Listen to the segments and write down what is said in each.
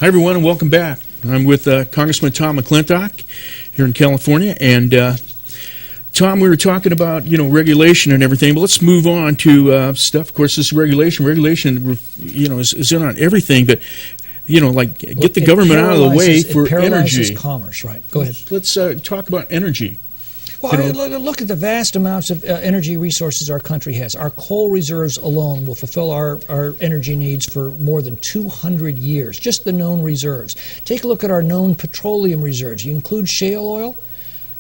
Hi, everyone, and welcome back. I'm with Congressman Tom McClintock here in California. And, Tom, we were talking about, regulation and everything, but let's move on to stuff. Of course, this regulation, is in on everything, but, get the government out of the way for energy. It paralyzes commerce, right? Go ahead. Let's talk about energy. Well, look at the vast amounts of energy resources our country has. Our coal reserves alone will fulfill our energy needs for more than 200 years, just the known reserves. Take a look at our known petroleum reserves. You include shale oil.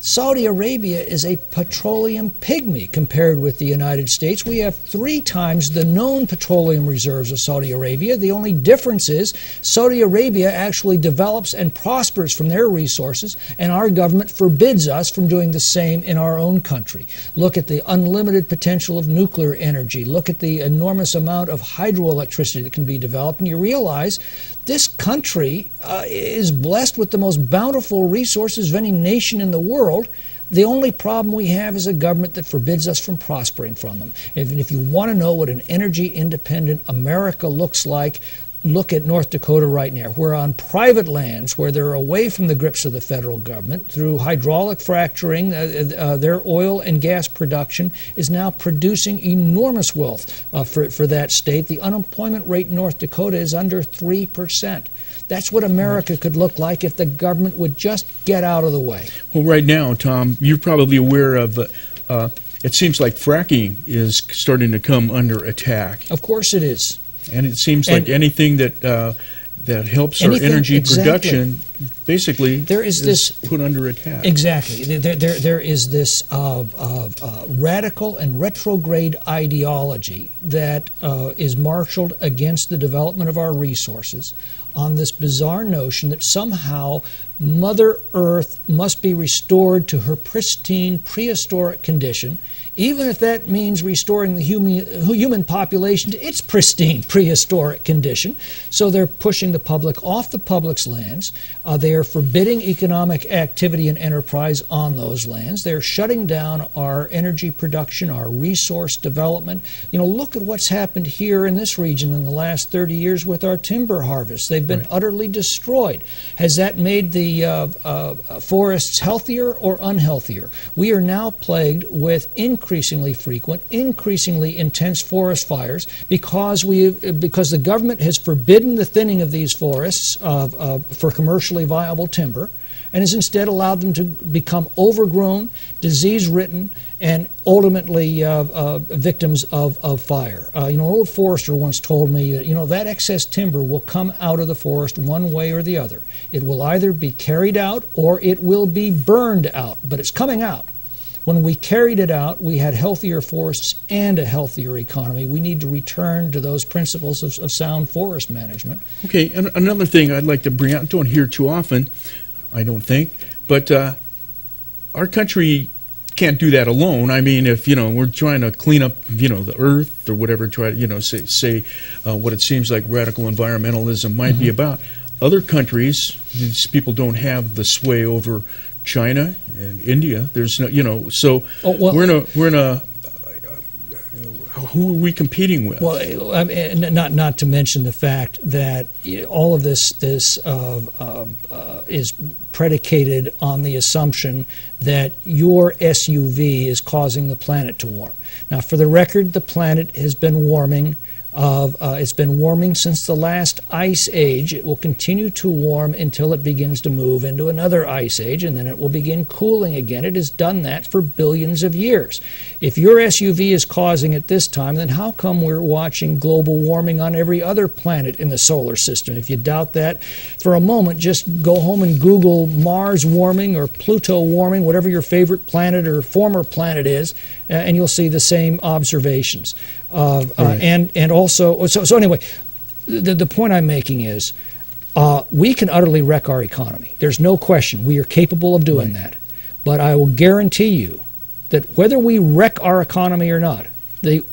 Saudi Arabia is a petroleum pygmy compared with the United States. We have 3 times the known petroleum reserves of Saudi Arabia. The only difference is Saudi Arabia actually develops and prospers from their resources, and our government forbids us from doing the same in our own country. Look at the unlimited potential of nuclear energy. Look at the enormous amount of hydroelectricity that can be developed, and you realize this country is blessed with the most bountiful resources of any nation in the world. The only problem we have is a government that forbids us from prospering from them. And if you want to know what an energy-independent America looks like, look at North Dakota right now. We're on private lands where they're away from the grips of the federal government. Through hydraulic fracturing, their oil and gas production is now producing enormous wealth for that state. The unemployment rate in North Dakota is under 3%. That's what America could look like if the government would just get out of the way. Well, right now, Tom, you're probably aware of it seems like fracking is starting to come under attack. Of course it is. And it seems like anything that helps our energy production, basically, is put under attack. Exactly. There is this radical and retrograde ideology that is marshaled against the development of our resources on this bizarre notion that somehow Mother Earth must be restored to her pristine prehistoric condition, even if that means restoring the human population to its pristine prehistoric condition. So they're pushing the public off the public's lands. They are forbidding economic activity and enterprise on those lands. They're shutting down our energy production, our resource development. Look at what's happened here in this region in the last 30 years with our timber harvests. They've been utterly destroyed. Has that made the forests healthier or unhealthier? We are now plagued with increasingly frequent, increasingly intense forest fires because the government has forbidden the thinning of these forests for commercially viable timber, and has instead allowed them to become overgrown, disease-ridden, and ultimately victims of fire. An old forester once told me, that excess timber will come out of the forest one way or the other. It will either be carried out or it will be burned out, but it's coming out. When we carried it out, we had healthier forests and a healthier economy. We need to return to those principles of sound forest management. Okay, and another thing I'd like to bring out, don't hear too often, I don't think, but our country can't do that alone. I mean, if we're trying to clean up the earth or whatever, try to say what it seems like radical environmentalism might be about. Other countries, these people don't have the sway over China and India. There's no, so we're in a who are we competing with? Well, not to mention the fact that all of this is predicated on the assumption that your SUV is causing the planet to warm. Now, for the record, the planet has been warming. It's been warming since the last ice age. It will continue to warm until it begins to move into another ice age, and then it will begin cooling again. It has done that for billions of years. If your SUV is causing it this time, then how come we're watching global warming on every other planet in the solar system? If you doubt that for a moment, just go home and Google Mars warming or Pluto warming, whatever your favorite planet or former planet is, and you'll see the same observations. And also, so anyway, the point I'm making is we can utterly wreck our economy. There's no question. We are capable of doing that. But I will guarantee you that whether we wreck our economy or not, the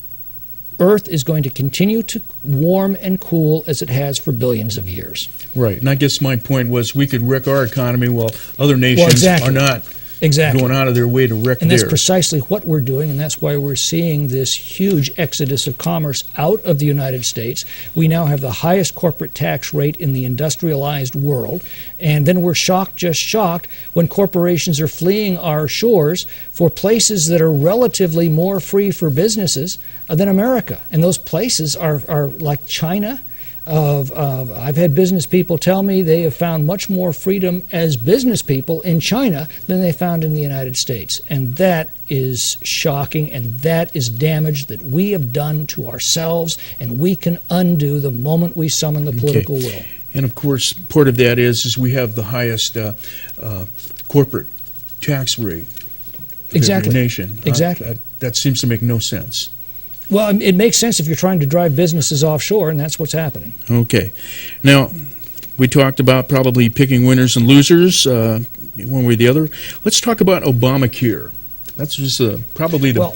Earth is going to continue to warm and cool as it has for billions of years. Right. And I guess my point was we could wreck our economy while other nations are not Exactly. going out of their way to wreck And that's theirs. precisely what we're doing, and that's why we're seeing this huge exodus of commerce out of the United States. We now have the highest corporate tax rate in the industrialized world, and then we're shocked, just shocked, when corporations are fleeing our shores for places that are relatively more free for businesses than America. And those places are like China. I've had business people tell me they have found much more freedom as business people in China than they found in the United States. And that is shocking, and that is damage that we have done to ourselves, and we can undo the moment we summon the political will. And of course, part of that is we have the highest corporate tax rate of every nation. Exactly. That seems to make no sense. Well, it makes sense if you're trying to drive businesses offshore, and that's what's happening. Okay. Now, we talked about probably picking winners and losers, one way or the other. Let's talk about Obamacare. That's just probably the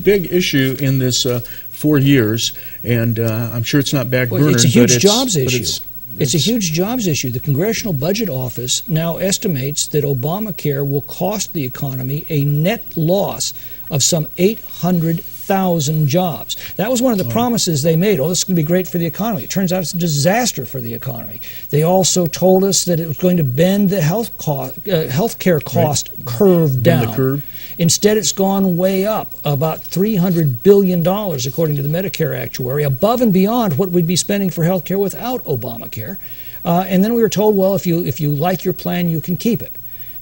big issue in this 4 years, and I'm sure it's not back burner. It's a huge jobs issue. It's a huge jobs issue. The Congressional Budget Office now estimates that Obamacare will cost the economy a net loss of some 800,000 jobs. That was one of the promises they made. Oh, this is going to be great for the economy. It turns out it's a disaster for the economy. They also told us that it was going to bend the healthcare cost curve down. Bend the curve. Instead, it's gone way up, about $300 billion, according to the Medicare actuary, above and beyond what we'd be spending for health care without Obamacare. And then we were told, well, if you like your plan, you can keep it.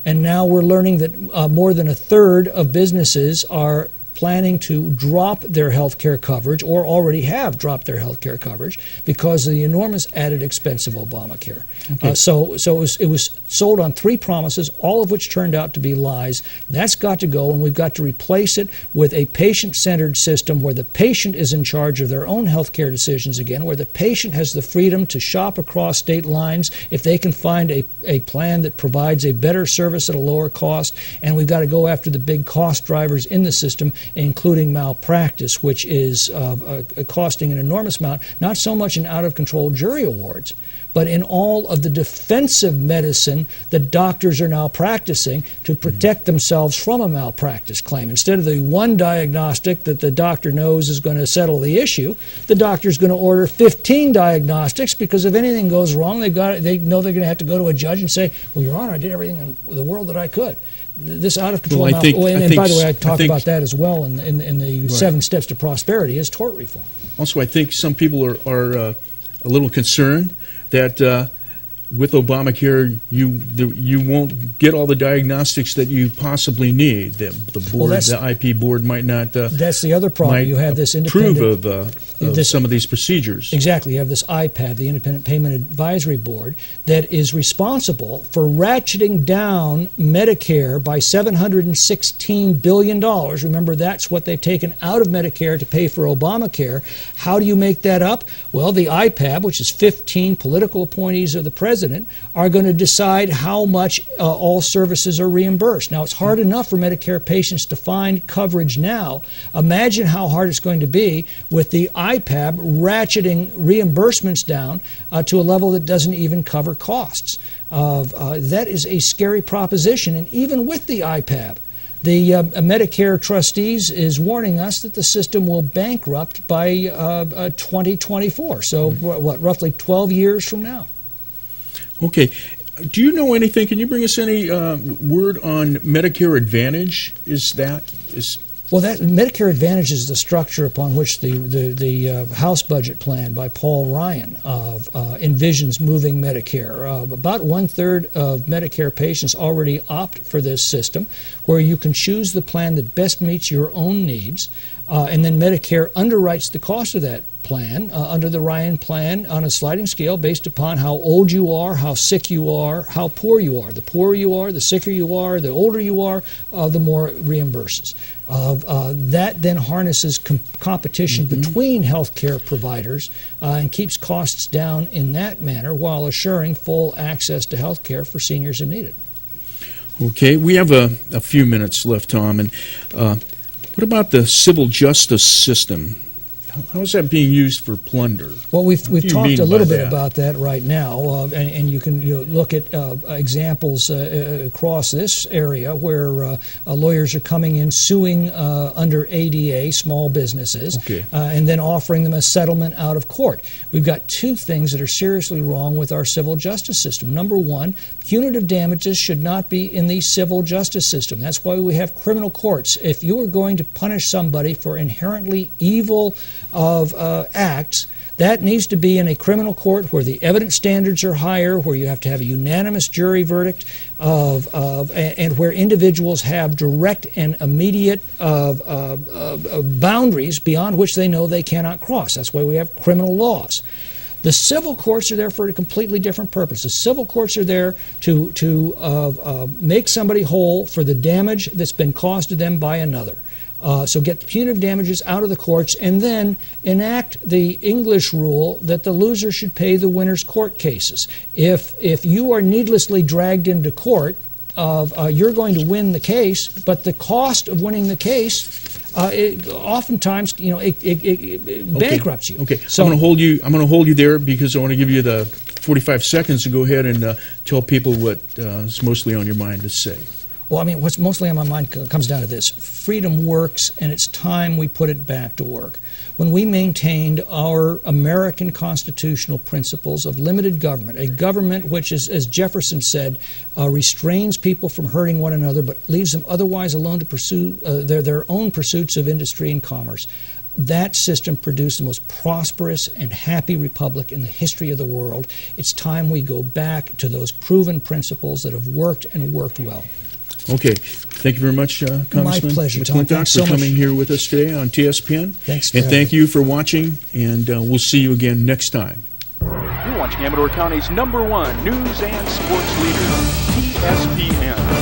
And now we're learning that more than a third of businesses are planning to drop their health care coverage, or already have dropped their health care coverage, because of the enormous added expense of Obamacare. Okay. So it was sold on 3 promises, all of which turned out to be lies. That's got to go, and we've got to replace it with a patient-centered system where the patient is in charge of their own health care decisions again, where the patient has the freedom to shop across state lines if they can find a plan that provides a better service at a lower cost. And we've got to go after the big cost drivers in the system, including malpractice, which is costing an enormous amount, not so much in out-of-control jury awards, but in all of the defensive medicine that doctors are now practicing to protect themselves from a malpractice claim. Instead of the one diagnostic that the doctor knows is going to settle the issue, the doctor's going to order 15 diagnostics, because if anything goes wrong, they know they're going to have to go to a judge and say, well, Your Honor, I did everything in the world that I could. This out-of-control and by the way, I talk about that as well in the 7 Steps to Prosperity, is tort reform. Also, I think some people are a little concerned that with Obamacare, you won't get all the diagnostics that you possibly need. The board, the IP board, might not. That's the other problem. You have this independent approve of some of these procedures. Exactly. You have this IPAB, the Independent Payment Advisory Board, that is responsible for ratcheting down Medicare by $716 billion. Remember, that's what they've taken out of Medicare to pay for Obamacare. How do you make that up? Well, the IPAB, which is 15 political appointees of the president, are going to decide how much all services are reimbursed. Now, it's hard enough for Medicare patients to find coverage now. Imagine how hard it's going to be with the IPAB ratcheting reimbursements down to a level that doesn't even cover costs. That is a scary proposition. And even with the IPAB, the Medicare trustees is warning us that the system will bankrupt by 2024. So, roughly 12 years from now. Okay. Do you know anything? Can you bring us any word on Medicare Advantage? Well, that Medicare Advantage is the structure upon which the House budget plan by Paul Ryan envisions moving Medicare. About 1/3 of Medicare patients already opt for this system, where you can choose the plan that best meets your own needs, and then Medicare underwrites the cost of that plan under the Ryan plan on a sliding scale based upon how old you are, how sick you are, how poor you are. The poorer you are, the sicker you are, the older you are, the more it reimburses. That then harnesses competition between healthcare providers and keeps costs down in that manner, while assuring full access to healthcare for seniors who need it. Okay, we have a few minutes left, Tom. And what about the civil justice system? how is that being used for plunder? Well, we've do you talked mean a little by bit that? about that right now, and you can look at examples across this area where lawyers are coming in suing under ADA small businesses, Okay. and then offering them a settlement out of court. We've got two things that are seriously wrong with our civil justice system. Number one, punitive damages should not be in the civil justice system. That's why we have criminal courts. If you are going to punish somebody for inherently evil of acts, that needs to be in a criminal court where the evidence standards are higher, where you have to have a unanimous jury verdict, and where individuals have direct and immediate boundaries beyond which they know they cannot cross. That's why we have criminal laws. The civil courts are there for a completely different purpose. The civil courts are there to make somebody whole for the damage that's been caused to them by another. So get the punitive damages out of the courts, and then enact the English rule that the loser should pay the winner's court cases. If you are needlessly dragged into court, you're going to win the case, but the cost of winning the case oftentimes, it bankrupts you. Okay, So I'm going to hold you there because I want to give you the 45 seconds to go ahead and tell people what is mostly on your mind to say. Well, I mean, what's mostly on my mind comes down to this. Freedom works, and it's time we put it back to work. When we maintained our American constitutional principles of limited government, a government which, as Jefferson said, restrains people from hurting one another but leaves them otherwise alone to pursue their own pursuits of industry and commerce, that system produced the most prosperous and happy republic in the history of the world. It's time we go back to those proven principles that have worked and worked well. Okay. Thank you very much, Congressman My pleasure, Tom. McClintock, Thanks so for coming much. here with us today on TSPN. Thanks for And having thank you for watching, and we'll see you again next time. You're watching Amador County's #1 news and sports leader, TSPN.